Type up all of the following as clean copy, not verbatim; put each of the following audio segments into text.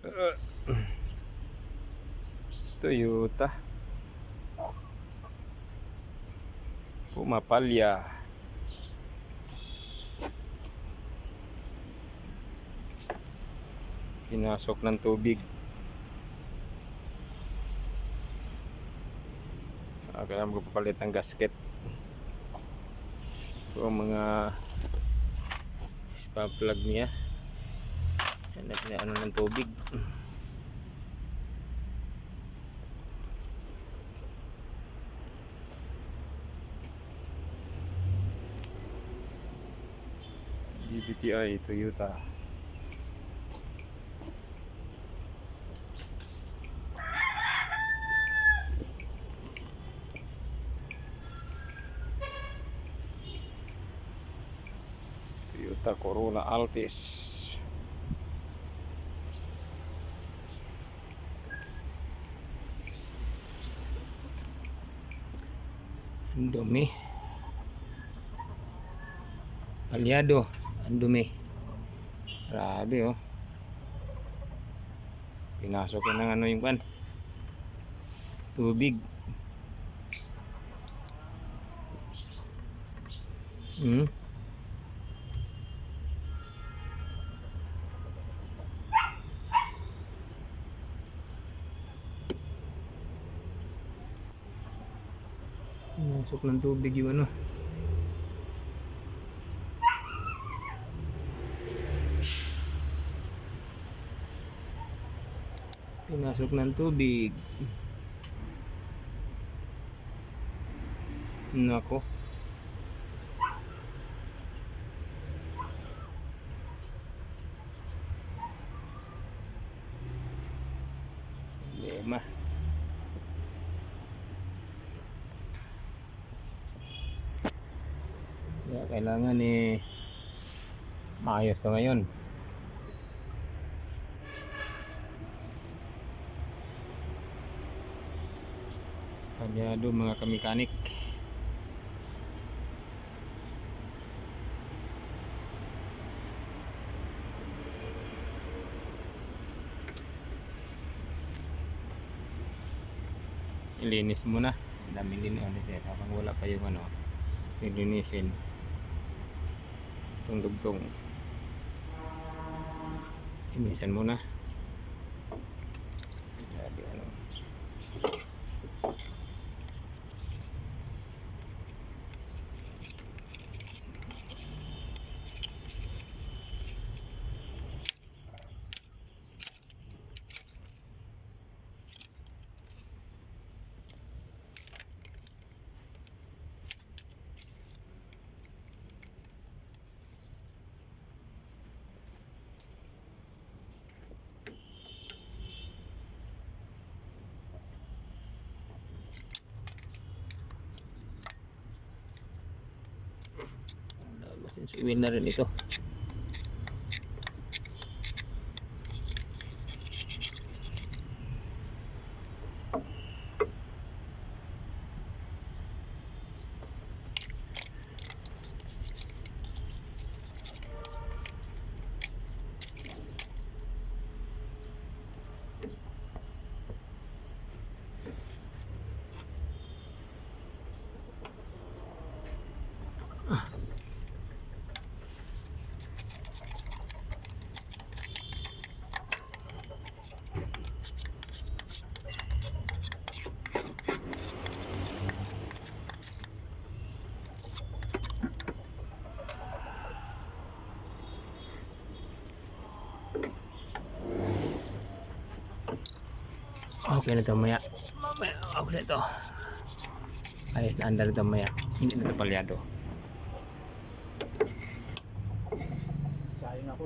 Uh, Toyota pumapalya. Pinasok ng tubig. Kailangan ko papalit ng gasket. Ito ang mga spark plug niya. Yan na ano ng tubig. DBTI Toyota. Toyota Corolla Altis. Ang dumi. Palyado. Ang dumi. Grabe oh. Pinasok ko ng ano yung pan. Tubig. Pinasok ng tubig yung ano. Pinasok ng tubig. Nako. Lema. Kaya kailangan maayos to ngayon. Palyado mga kamekanik. Ilinis muna. Dami din ulit habang wala pa yung ano. Ilinisin. Itong dugtong. Inisan muna. Grabe ano. Suwin na rin ito. Okay na ito maya. Okay na ito. Ayos na andar ito maya. Hindi na ito palyado. Sayang ako.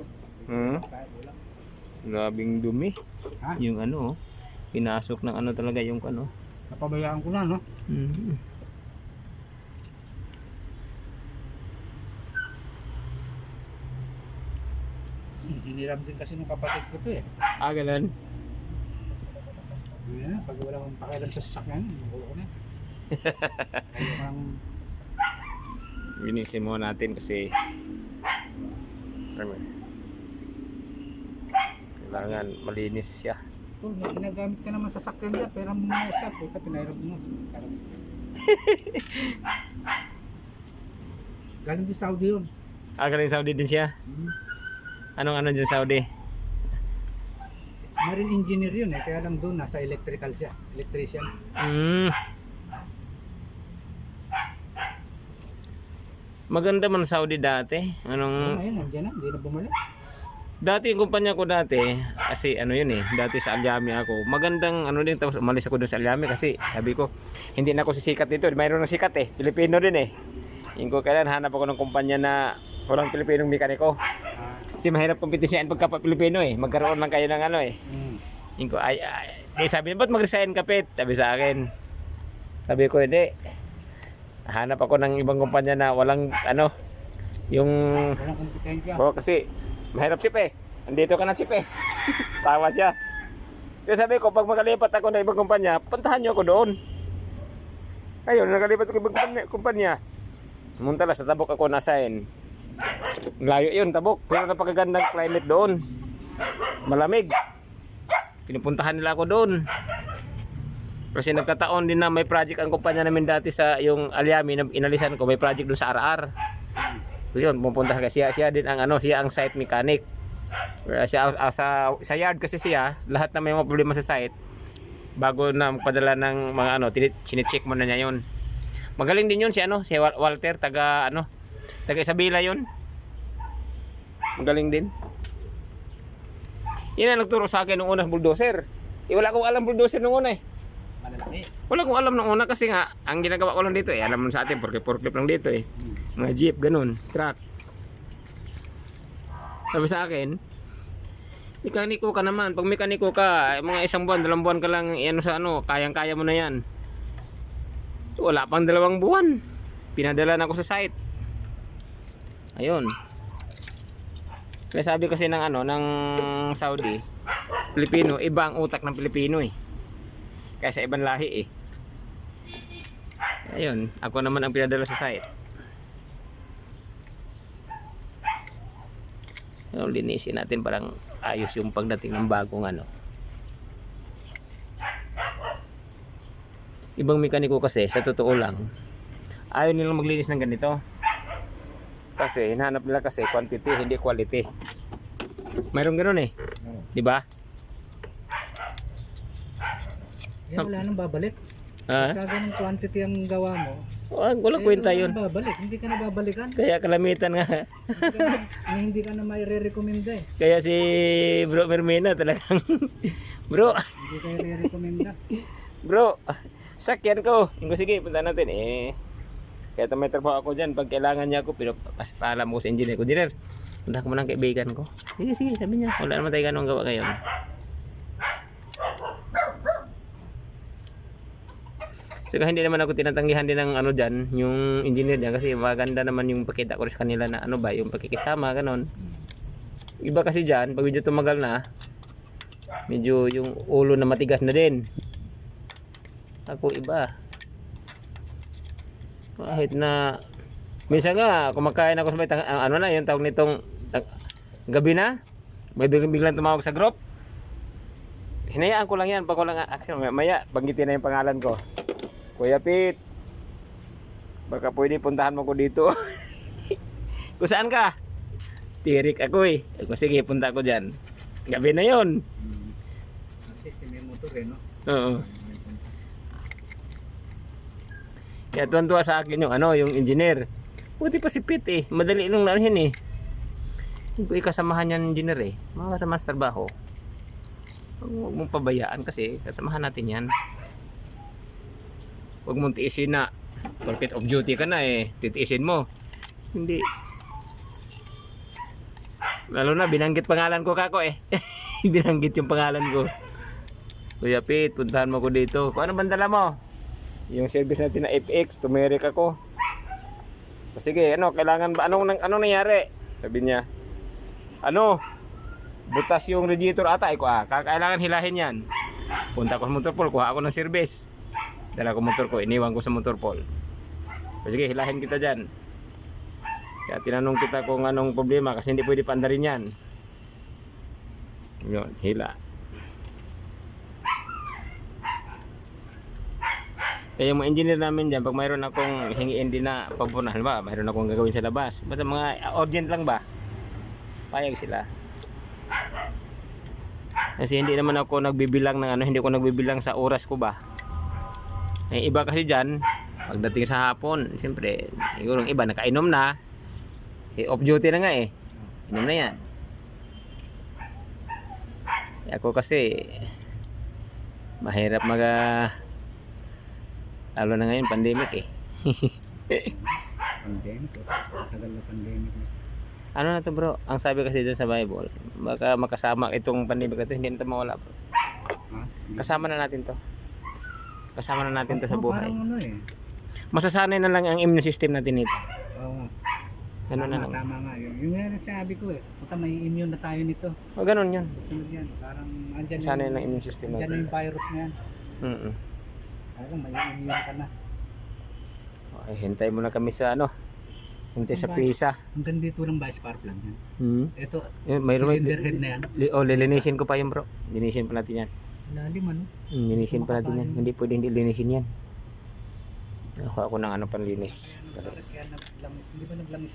Grabing dumi. Ha? Yung ano, pinasok ng ano talaga yung ano. Napabayaan ko na, no? Hiniram din kasi ng kapatid ko to eh. Ganun. Ayan, pag wala akong pakialam sa sasakyan, magulo ko na. Ayaw kang... Linisin mo natin kasi Kailangan malinis siya. Tol, may ginagamit ka naman sa sakyan dyan, pero mo na siya, puta, pinahirap mo. Galing din Saudi yun. Galing Saudi din siya. Anong ano dyan Saudi? Marine engineer yun eh, kaya lang doon, nasa electrical siya, electrician. Maganda man Saudi dati. Ayun, nandiyan na, hindi na bumalik. Dati yung kumpanya ko dati, kasi ano yun eh, dati sa Alyami ako. Magandang ano din, tapos umalis ako doon sa Alyami kasi sabi ko, hindi na ako sisikat dito. Mayroon ng sikat eh, Pilipino din eh. Yung ko kailan hanap ako ng kumpanya na walang Pilipinong mekaniko. Kasi mahirap kompetisyahin pagka Pilipino eh. Magkaroon lang kayo ng ano eh. Yung ko sabi niya, ba't mag-resign ka Pet? Sabi sa akin. Sabi ko, hindi. Hanap ako ng ibang kumpanya na walang ano, yung Walang kompetensya. kasi mahirap Chip eh. Andito ka na Chip eh. Tawa siya. Kaya sabi ko, pag makalipat ako ng ibang kumpanya, puntahan niyo ako doon. Ayun, nakalipat ako ibang kumpanya. Muntala sa Tabok ako na-assign. Layo yun, Tabok. Pero napakagandang climate doon. Malamig. Pinupuntahan nila ako doon. Kasi nagkataon din na may project ang kumpanya namin dati sa yung Alyami na inalisan ko. May project doon sa RR. So yun, pupunta ka siya din ang ano, siya ang site mechanic. Siya sa yard kasi siya, lahat na may mga problema sa site bago na magpadala ng mga ano, chine-check mo na niya yun. Magaling din yun si ano, si Walter taga Isabela yun. Magaling din. Yan ang nagturo sa akin nung una bulldozer. Wala akong alam bulldozer nung una eh. Malalaki. Wala akong alam nung una kasi nga ang ginagawa ko lang dito eh, alam mo sa atin porque forklift lang dito eh. Mga jeep ganun, truck. Sabi sa akin, mekaniko ka naman. Pag mekaniko ka, mga 1 buwan, 2 buwan ka lang ano sa ano, kayang-kaya mo na yan. So, wala pang 2 buwan. Pinadala na ako sa site. Ayun. Kaya sabi kasi ng ano, ng Saudi, Pilipino, iba ang utak ng Pilipino eh. Kaya sa ibang lahi eh. Ayun, ako naman ang pinadala sa site. So, linisin natin parang ayos yung pagdating ng bagong ano. Ibang mekaniko kasi, sa totoo lang, ayaw nilang maglinis ng ganito. Kasi hinahanap nila kasi quantity, hindi quality. Mayroong ganoon eh. Di ba? Yan, wala nang babalik. Ha? Pagka ganong quantity ang gawa mo, Walang kwenta wala yun. nang babalik. Hindi ka na babalikan. Kaya kalamitan nga. Hindi ka na may re-recommenda eh. Kaya si Bro Mermena talagang Bro, Hindi ka re-recommenda. bro, sakyan ko. Yung sige, punta natin eh. Kaya may trabaho ako dyan. Pag kailangan niya ako, paalam ko sa engineer ko. Engineer, punta ko muna ng kaibigan ko. Sige, sige, sabi niya. Wala naman tayo ganun gawa ngayon. So hindi naman ako tinatanggihan din ng ano dyan, yung engineer dyan. Kasi maganda naman yung pakita ko sa kanila na ano ba, yung pakikisama, ganon. Iba kasi dyan, pag medyo tumagal na, medyo yung ulo na matigas na din. Ako iba. Kahit na minsan nga kumakain ako sa may ano na yung tawag nitong gabi na, may biglang tumawag sa group. Hinayaan ko lang yan pag wala maya banggitin na yung pangalan ko. Kuya Pete, baka pwede puntahan mo ko dito. Kung saan ka? Tirik ako eh. Sige, punta ako dyan. Gabi na yon. Kasi may motor eh, no? Oo. Kaya tuwan-tuwa sa akin yung ano, yung engineer. Buti pa si Pete eh. Madali nung nahin eh. Hindi ko ikasamahan yan engineer eh. Mga kasama sa trabaho. Huwag mong pabayaan kasi kasamahan natin yan. Huwag mong tiisin na. Porket of duty ka na eh. Titiisin mo. Hindi. Lalo na binanggit pangalan ko kako eh. Binanggit yung pangalan ko. Kuya Pete, puntahan mo ko dito. Kung ano bandala mo? Yung service natin na FX, tumerik ako. O sige, ano, kailangan ba? Anong nangyari? Sabi niya, ano, butas yung radiator ata. Kailangan hilahin yan. Punta ko sa motorpool, kuha ako ng service. Dala ko motor ko, iniwan ko sa motorpool. O sige, hilahin kita dyan. Kaya tinanong kita kung anong problema kasi hindi pwede pandarin yan. Yun, hila. Kaya yung mga engineer namin dyan, pag mayroon akong hingiin din na papunahan ba, mayroon akong gagawin sa labas. Basta mga urgent lang ba, payag sila. Kasi hindi naman ako nagbibilang ng ano, hindi ko nagbibilang sa oras ko ba. Eh, iba kasi dyan, pagdating sa hapon, siyempre, siguro yung iba nakainom na. Si off duty na nga eh. Inom na yan. Eh, ako kasi, mahirap lalo na ngayon, pandemic eh. Pandemic. Tagal na pandemic na. Ano na to bro, ang sabi kasi dun sa Bible, baka makasama itong pandemic na to, hindi na ito mawala bro. Ha? Kasama na natin to. Kasama na natin to sa buhay. Parang ano eh. Masasanay na lang ang immune system natin nito. Oo. Ganun na lang. Tama nga yun. Yung nga sabi ko eh. Puta may immune na tayo nito. O ganun yun. Sunod yan. Parang andyan Sanay ng immune system andyan na natin. yung virus na yan. Parang may immune ka na. Okay, hintay muna kami sa ano. Hintay sa pisa. Hanggang dito lang ba spark lang yan? Ito, Mayroon cylinder head na yan. lilinisin ko pa yun bro. Linisin pa natin yan. Lalim ano? Linisin pa natin yan. Hindi pwedeng linisin yan. Ako ng ano panlinis. Kaya naglamis. Hindi ba naglamis?